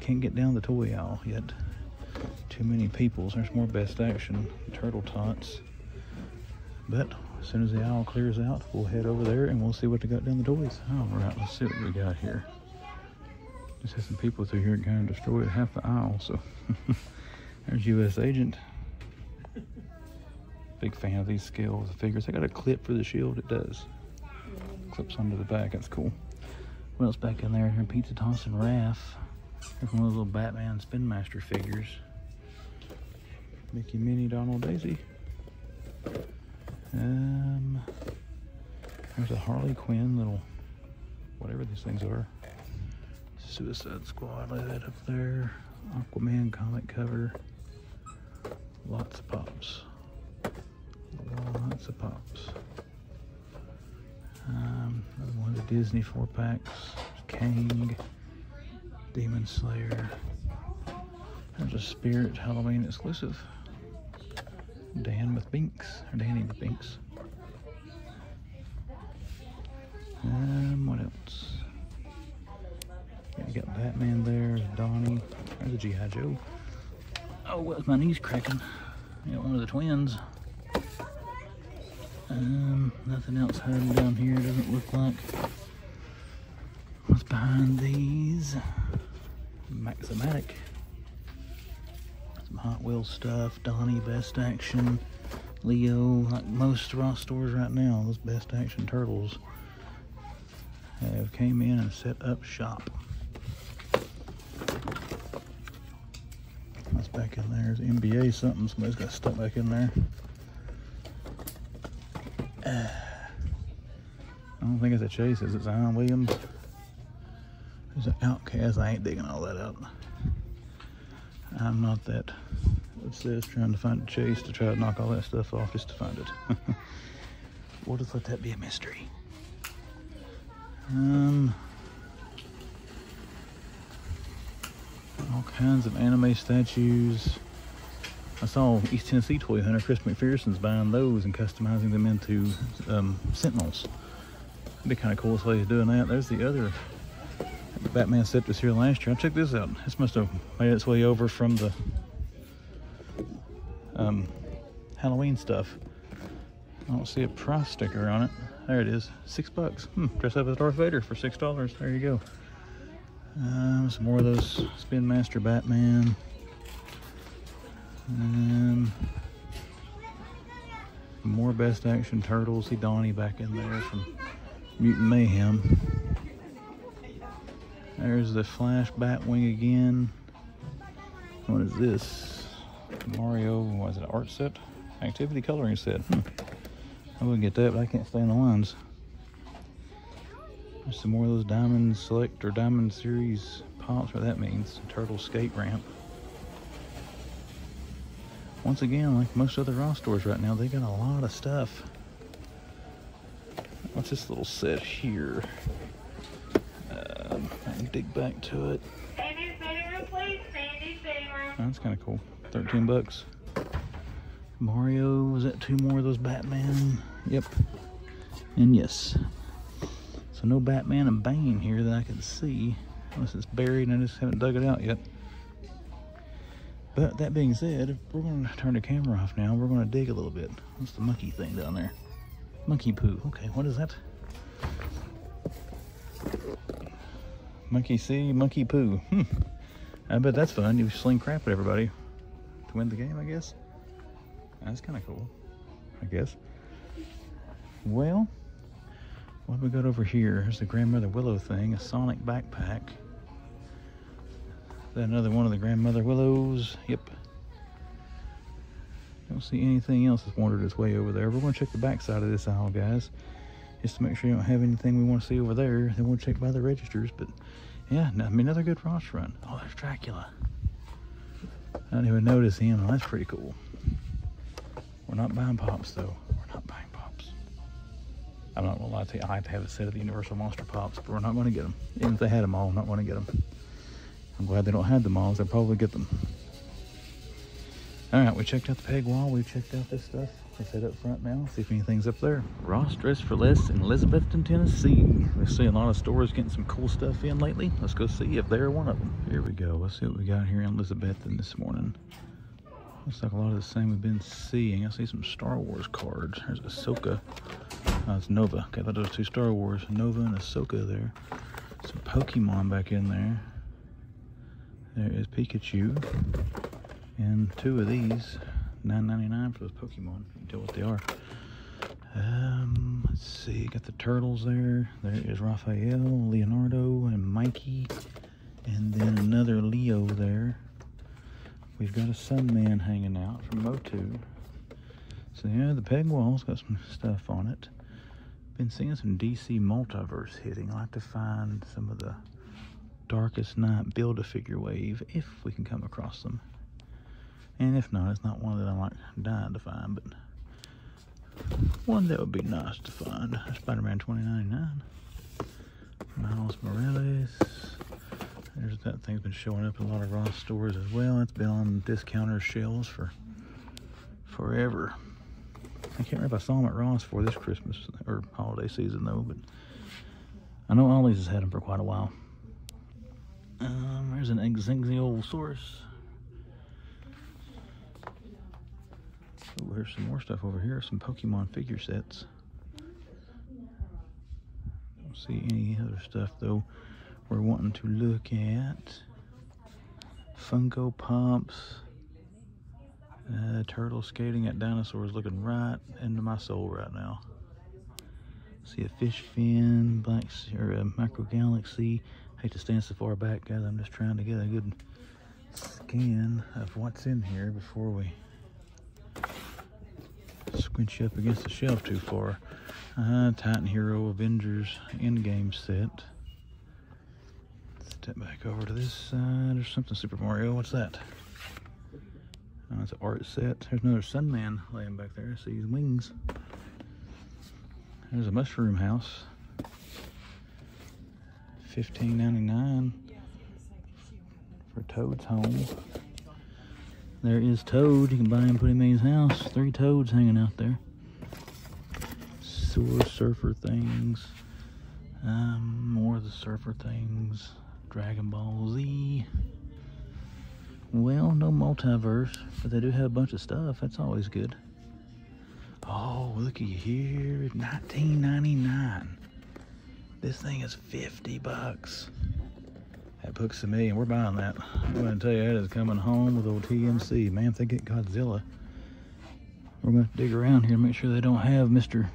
Can't get down the toy aisle yet. Too many people. So there's more best action. Turtle tots. But as soon as the aisle clears out, we'll head over there and we'll see what they got down the toys. Alright, let's see what we got here. Just had some people through here that kind of destroyed half the aisle, so there's US Agent. Big fan of these scales, the figures. They got a clip for the shield, it does. Clips onto the back, that's cool. What else back in there? Pizza Toss and Raph. Here's one of those little Batman Spin Master figures. Mickey, Minnie, Donald, Daisy. There's a Harley Quinn little, whatever these things are. Suicide Squad lid up there. Aquaman comic cover. Lots of pops. Lots of pops. One of the Disney 4-packs. Kang. Demon Slayer. There's a Spirit Halloween exclusive. Dan with Binks. Or Danny with Binks. What else? Yeah, you got Batman there, Donnie. There's a GIJoe. Oh, well, my knee's cracking. I got one of the twins. Nothing else hiding down here, doesn't look like. What's behind these? Maximatic. Some Hot Wheels stuff. Donnie, Best Action. Leo, like most Ross stores right now, those Best Action turtles have came in and set up shop. What's back in there? There's NBA something. Somebody's got stuck back in there. I don't think it's a Chase. Is it Zion Williams? There's an Outcast. I ain't digging all that out. I'm not that obsessed trying to find a Chase to try to knock all that stuff off just to find it. We'll just let that be a mystery. All kinds of anime statues. I saw East Tennessee toy hunter Chris McPherson's buying those and customizing them into Sentinels. That'd be kind of cool if he's doing that. There's the other Batman set was here last year. Check this out. This must have made its way over from the Halloween stuff. I don't see a price sticker on it. There it is, $6. Dress up as Darth Vader for $6. There you go. Some more of those Spin Master Batman. More Best Action Turtles. See Donnie back in there from Mutant Mayhem. There's the Flash Batwing again. What is this? Mario, what is it, art set? Activity coloring set. I wouldn't get that, but I can't stay in the lines. There's some more of those Diamond Select or Diamond Series pops, what that means. Turtle skate ramp. Once again, like most other Ross stores right now, they got a lot of stuff. What's this little set here? I can dig back to it. That's kind of cool. $13. Mario, was that 2 more of those Batman? Yep. And yes. So no Batman and Bane here that I can see. Unless it's buried and I just haven't dug it out yet. But that being said, we're going to turn the camera off now. We're going to dig a little bit. What's the monkey thing down there? Monkey poo. Okay, what is that? Monkey see, monkey poo. I bet that's fun. You sling crap at everybody to win the game, I guess. That's kind of cool, I guess. Well, what have we got over here? There's the Grandmother Willow thing, a Sonic backpack. Is that another one of the Grandmother Willows? Yep. Don't see anything else that's wandered its way over there. We're going to check the back side of this aisle, guys, just to make sure you don't have anything we want to see over there. Then we'll check by the registers. But yeah, I mean, another good Ross run. Oh, there's Dracula. I didn't even notice him. Oh, that's pretty cool. We're not buying pops, though. We're not buying pops. I'm not going to lie to you. I have to have a set of the Universal Monster pops, but we're not going to get them. Even if they had them all, I'm not going to get them. I'm glad they don't have them all, so I'll probably get them. All right, we checked out the peg wall. We checked out this stuff. Let's head up front now, see if anything's up there. Ross Dress for Less in Elizabethton, Tennessee. We're seeing a lot of stores getting some cool stuff in lately. Let's go see if they're one of them. Here we go. Let's see what we got here in Elizabethton this morning. Looks like a lot of the same we've been seeing. I see some Star Wars cards. There's Ahsoka. Oh, it's Nova. Okay, I thought those two Star Wars. Nova and Ahsoka there. Some Pokemon back in there. There is Pikachu. And two of these. $9.99 for those Pokemon. You can tell what they are. Let's see. Got the turtles there. There is Raphael, Leonardo, and Mikey. And then another Leo there. We've got a Sunman hanging out from Motu. So yeah, the peg wall's got some stuff on it. Been seeing some DC Multiverse hitting. I like to find some of the Darkest Night Build-A-Figure wave if we can come across them. And if not, it's not one that I'm like dying to find, but one that would be nice to find. Spider-Man 2099. Miles Morales. There's that thing's been showing up in a lot of Ross stores as well. It's been on discounter shelves for forever. I can't remember if I saw them at Ross for this Christmas or holiday season though, but I know Ollie's has had them for quite a while. There's an Exenxiosaurus. Oh, there's some more stuff over here. Some Pokemon figure sets. Don't see any other stuff though we're wanting to look at. Funko Pops. Turtle skating at dinosaurs, looking right into my soul right now. See a fish fin, or a micro galaxy. Hate to stand so far back, guys. I'm just trying to get a good scan of what's in here before we squinch up against the shelf too far. Titan Hero Avengers Endgame set. Step back over to this side. There's something Super Mario. What's that? Oh, it's an art set. There's another Sunman laying back there. I see his wings. There's a Mushroom House. $15.99 for Toad's home. There is Toad. You can buy him and put him in his house. 3 Toads hanging out there. Sewer Surfer things. More of the Surfer things. Dragon Ball Z. Well, no multiverse, but they do have a bunch of stuff. That's always good. Oh, looky here. $19.99. This thing is $50. That books to me, and we're buying that. I'm going to tell you, that is coming home with old TMC. Man, if they get Godzilla, we're going to dig around here and make sure they don't have Mr.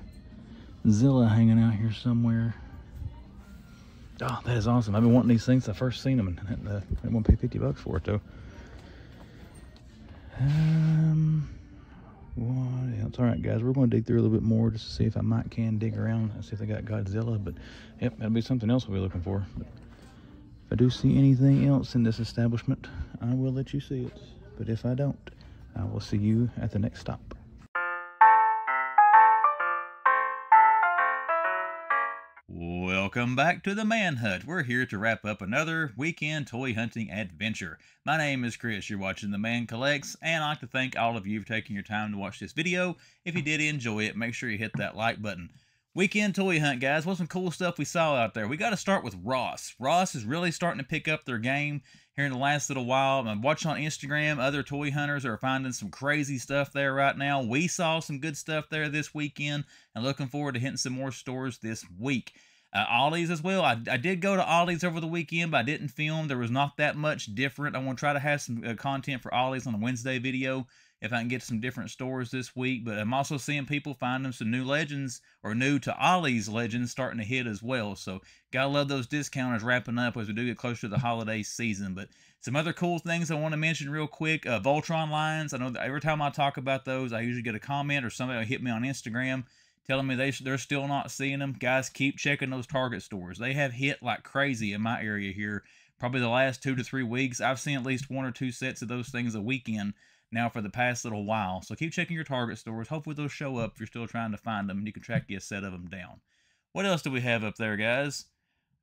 Zilla hanging out here somewhere. Oh, that is awesome. I've been wanting these things since I first seen them, and I won't pay $50 for it, though. What else? All right, guys, we're going to dig through a little bit more just to see if I can dig around and see if they got Godzilla. But yep, that'll be something else we'll be looking for. But if I do see anything else in this establishment, I will let you see it. But if I don't, I will see you at the next stop. Welcome back to the Man Hut. We're here to wrap up another weekend toy hunting adventure. My name is Chris. You're watching The Man Collects, and I'd like to thank all of you for taking your time to watch this video. If you did enjoy it, make sure you hit that like button. Weekend toy hunt, guys. What's some cool stuff we saw out there? We got to start with Ross. Ross is really starting to pick up their game here in the last little while. I'm watching on Instagram. Other toy hunters are finding some crazy stuff there right now. We saw some good stuff there this weekend, and looking forward to hitting some more stores this week. Ollie's as well. I did go to Ollie's over the weekend, but I didn't film. There was not that much different. I want to try to have some content for Ollie's on a Wednesday video if I can get some different stores this week. But I'm also seeing people finding some new legends, or new to Ollie's legends, starting to hit as well. So gotta love those discounters wrapping up as we do get closer to the holiday season. But some other cool things I want to mention real quick. Voltron lines. I know that every time I talk about those, I usually get a comment or somebody will hit me on Instagram telling me they're still not seeing them. Guys, keep checking those Target stores. They have hit like crazy in my area here. Probably the last 2 to 3 weeks. I've seen at least 1 or 2 sets of those things a weekend now for the past little while. So keep checking your Target stores. Hopefully they'll show up if you're still trying to find them, and you can track you a set of them down. What else do we have up there, guys?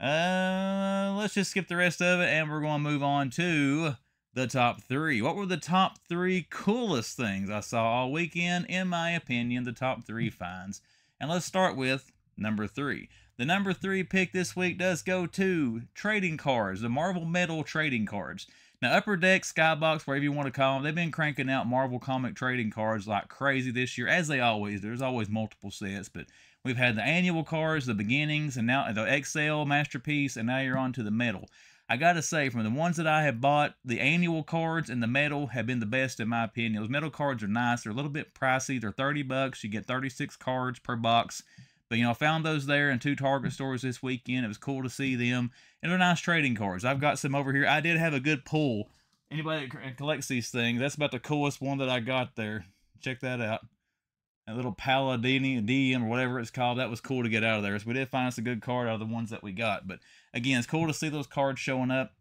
Let's just skip the rest of it, and we're going to move on to the top 3. What were the top 3 coolest things I saw all weekend? In my opinion, the top 3 finds. And let's start with number 3. The number 3 pick this week does go to trading cards, the Marvel Metal trading cards. Now, Upper Deck, Skybox, whatever you want to call them, they've been cranking out Marvel comic trading cards like crazy this year, as they always do. There's always multiple sets, but we've had the annual cards, the beginnings, and now the XL, Masterpiece, and now you're on to the metal. I gotta say, from the ones that I have bought, the annual cards and the metal have been the best in my opinion. Those metal cards are nice. They're a little bit pricey. They're $30. You get 36 cards per box. But, you know, I found those there in 2 Target stores this weekend. It was cool to see them. And they're nice trading cards. I've got some over here. I did have a good pull. Anybody that collects these things, that's about the coolest one that I got there. Check that out. That little Paladini, DM, or whatever it's called. That was cool to get out of there. So we did find us a good card out of the ones that we got. But, again, it's cool to see those cards showing up.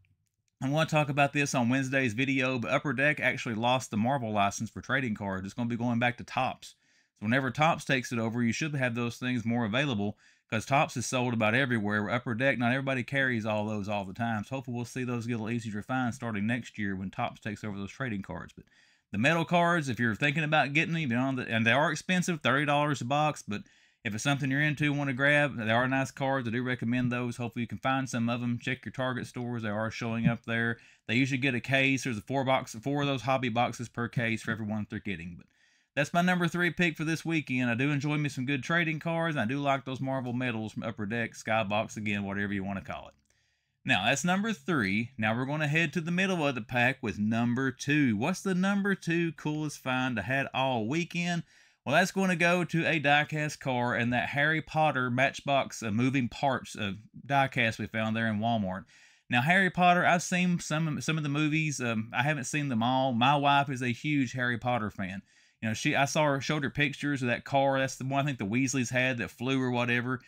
I'm going to talk about this on Wednesday's video, but Upper Deck actually lost the Marvel license for trading cards. It's going to be going back to Topps. So whenever Topps takes it over, you should have those things more available because Topps is sold about everywhere. Where Upper Deck, not everybody carries all those all the time. So hopefully we'll see those get a little easier to find starting next year when Topps takes over those trading cards. But the metal cards, if you're thinking about getting them, you know, and they are expensive, $30 a box, but if it's something you're into, want to grab, they are nice cards. I do recommend those. Hopefully you can find some of them. Check your Target stores. They are showing up there. They usually get a case. There's 4 of those hobby boxes per case for everyone that they're getting. But that's my number 3 pick for this weekend. I do enjoy me some good trading cards. And I do like those Marvel medals from Upper Deck, Skybox, again, whatever you want to call it. Now, that's number 3. Now we're going to head to the middle of the pack with number 2. What's the number 2 coolest find I had all weekend? Well, that's going to go to a diecast car and that Harry Potter Matchbox moving parts diecast we found there in Walmart. Now, Harry Potter, I've seen some of the movies. I haven't seen them all. My wife is a huge Harry Potter fan. You know, I showed her pictures of that car. That's the one I think the Weasleys had that flew or whatever.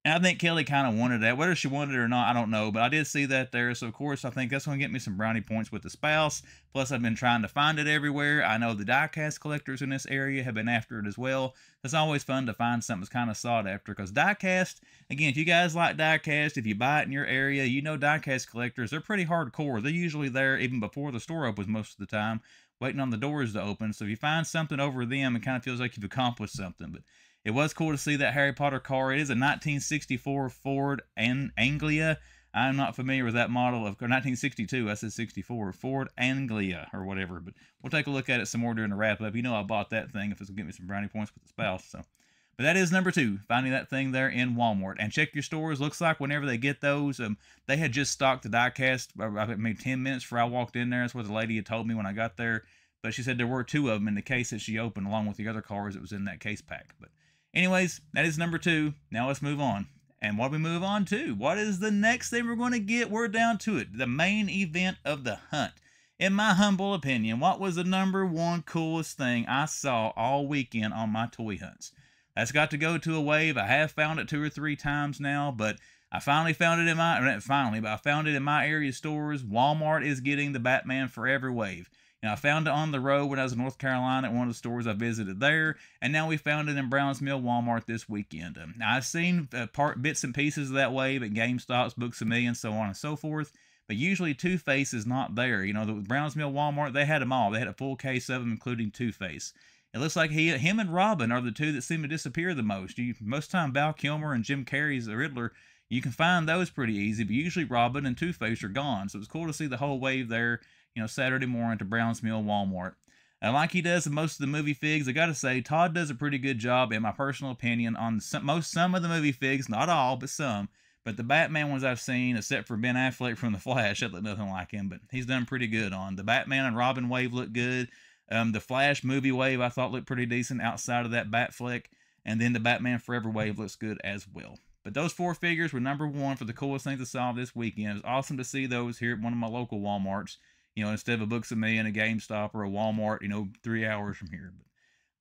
And I think Kelly kind of wanted that. Whether she wanted it or not, I don't know. But I did see that there. So, of course, I think that's going to get me some brownie points with the spouse. Plus, I've been trying to find it everywhere. I know the diecast collectors in this area have been after it as well. It's always fun to find something that's kind of sought after. Because diecast, again, if you guys like diecast, if you buy it in your area, you know diecast collectors, they're pretty hardcore. They're usually there even before the store opens most of the time, waiting on the doors to open. So if you find something over them, it kind of feels like you've accomplished something. But it was cool to see that Harry Potter car. It is a 1964 Ford Anglia. I'm not familiar with that model of 1962. I said 64 Ford Anglia or whatever. But we'll take a look at it some more during the wrap up. You know I bought that thing if it's gonna get me some brownie points with the spouse. So, but that is number 2. Finding that thing there in Walmart and check your stores. Looks like whenever they get those, they had just stocked the diecast. I think maybe 10 minutes before I walked in there. That's what the lady had told me when I got there. But she said there were 2 of them in the case that she opened along with the other cars that was in that case pack. But anyways, that is number 2. Now let's move on. And what do we move on to? What is the next thing we're going to get? We're down to it. The main event of the hunt. In my humble opinion, what was the number 1 coolest thing I saw all weekend on my toy hunts? That's got to go to a wave. I have found it 2 or 3 times now, but I finally found it in I found it in my area stores. Walmart is getting the Batman Forever wave. Now, I found it on the road when I was in North Carolina at one of the stores I visited there, and now we found it in Browns Mill Walmart this weekend. Now, I've seen bits and pieces of that wave at GameStops, Books A Million, so on and so forth, but usually Two-Face is not there. You know, the Browns Mill Walmart, they had them all. They had a full case of them, including Two-Face. It looks like him and Robin are the 2 that seem to disappear the most. Most of the time, Val Kilmer and Jim Carrey's the Riddler, you can find those pretty easy, but usually Robin and Two-Face are gone, so it's cool to see the whole wave there, you know, Saturday morning to Browns Mill Walmart. Like he does in most of the movie figs, I gotta say, Todd does a pretty good job, in my personal opinion, on some of the movie figs, not all, but some. But the Batman ones I've seen, except for Ben Affleck from The Flash, that look nothing like him, but he's done pretty good on. The Batman and Robin wave looked good. The Flash movie wave I thought looked pretty decent outside of that Bat flick. And then the Batman Forever wave looks good as well. But those 4 figures were number 1 for the coolest things I saw this weekend. It was awesome to see those here at one of my local Walmarts. You know, instead of a Books A Million, a GameStop, or a Walmart, you know, 3 hours from here. But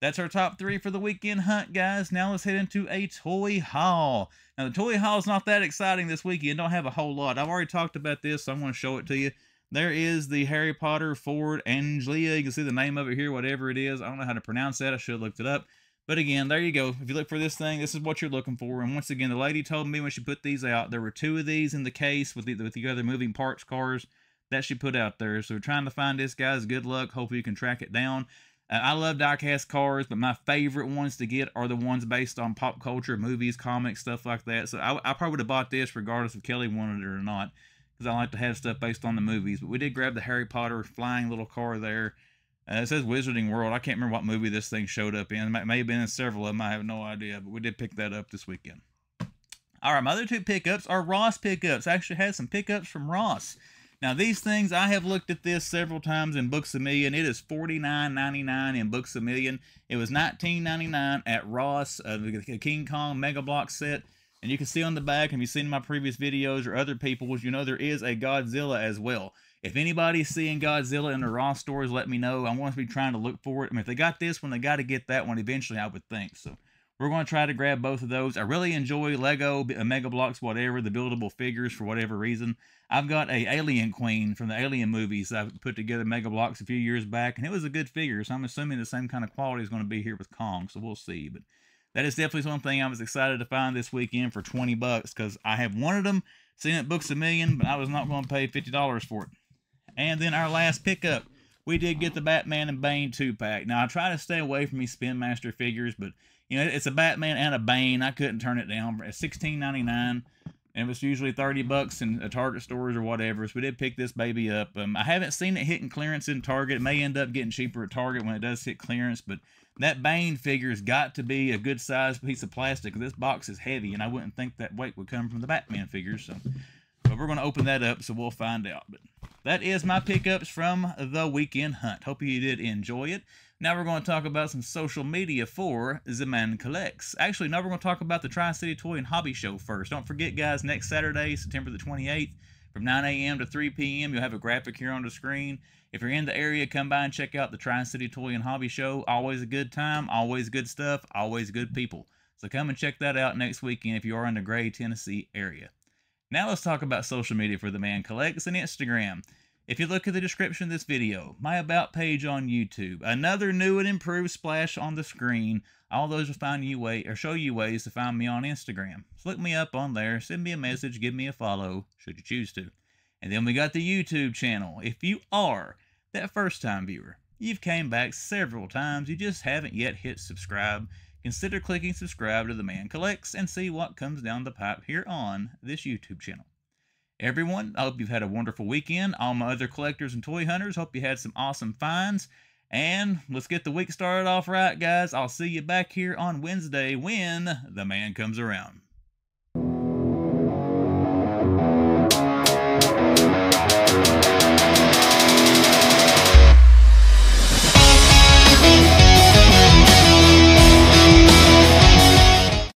that's our top 3 for the weekend hunt, guys. Now let's head into a toy haul. Now, the toy haul is not that exciting this weekend. Don't have a whole lot. I've already talked about this, so I'm going to show it to you. There is the Harry Potter Ford Anglia. You can see the name of it here, whatever it is. I don't know how to pronounce that. I should have looked it up. But again, there you go. If you look for this thing, this is what you're looking for. And once again, the lady told me when she put these out, there were 2 of these in the case with the other moving parts cars. that she put out there. So we're trying to find this, guys. Good luck. Hopefully you can track it down. I love diecast cards, but my favorite ones to get are the ones based on pop culture, movies, comics, stuff like that. So I probably would have bought this regardless if Kelly wanted it or not, because I like to have stuff based on the movies. But we did grab the Harry Potter flying little car there. It says Wizarding World. I can't remember what movie this thing showed up in. It may have been in several of them. I have no idea, but we did pick that up this weekend. All right, my other two pickups are Ross pickups. I actually had some pickups from Ross. Now, these things, I have looked at this several times in Books A Million. It is $49.99 in Books A Million. It was $19.99 at Ross, the King Kong Mega Block set. And you can see on the back, if you've seen my previous videos or other people's, you know there is a Godzilla as well. If anybody's seeing Godzilla in the Ross stores, let me know. I want to be trying to look for it. I mean, if they got this one, they got to get that one eventually, I would think. So we're going to try to grab both of those. I really enjoy Lego, Mega Blocks, whatever, the buildable figures for whatever reason. I've got a Alien Queen from the Alien movies. I put together Mega Blocks a few years back, and it was a good figure, so I'm assuming the same kind of quality is going to be here with Kong, so we'll see. But that is definitely something I was excited to find this weekend for 20 bucks, because I have wanted them, seen it at Books A Million, but I was not going to pay $50 for it. And then our last pickup, we did get the Batman and Bane 2-pack. Now, I try to stay away from these Spin Master figures, but, you know, it's a Batman and a Bane. I couldn't turn it down. It's $16.99, and it was usually 30 bucks in Target stores or whatever, so we did pick this baby up. I haven't seen it hitting clearance in Target. It may end up getting cheaper at Target when it does hit clearance, but that Bane figure's got to be a good-sized piece of plastic. This box is heavy, and I wouldn't think that weight would come from the Batman figures, so... But we're going to open that up, so we'll find out. But that is my pickups from the weekend hunt. Hope you did enjoy it. Now we're going to talk about some social media for The Man Collects. Actually, now we're going to talk about the Tri-City Toy and Hobby Show first. Don't forget, guys, next Saturday, September the 28th, from 9 a.m. to 3 p.m., you'll have a graphic here on the screen. If you're in the area, come by and check out the Tri-City Toy and Hobby Show. Always a good time, always good stuff, always good people. So come and check that out next weekend if you are in the Gray, Tennessee area. Now let's talk about social media for The Man Collects and Instagram. If you look at the description of this video, my About page on YouTube, another new and improved splash on the screen, all those will find you show you ways to find me on Instagram. So look me up on there, send me a message, give me a follow, should you choose to. And then we got the YouTube channel. If you are that first-time viewer, you've came back several times, you just haven't yet hit subscribe, consider clicking subscribe to The Man Collects and see what comes down the pipe here on this YouTube channel. Everyone, I hope you've had a wonderful weekend. All my other collectors and toy hunters, hope you had some awesome finds. And let's get the week started off right, guys. I'll see you back here on Wednesday when the man comes around.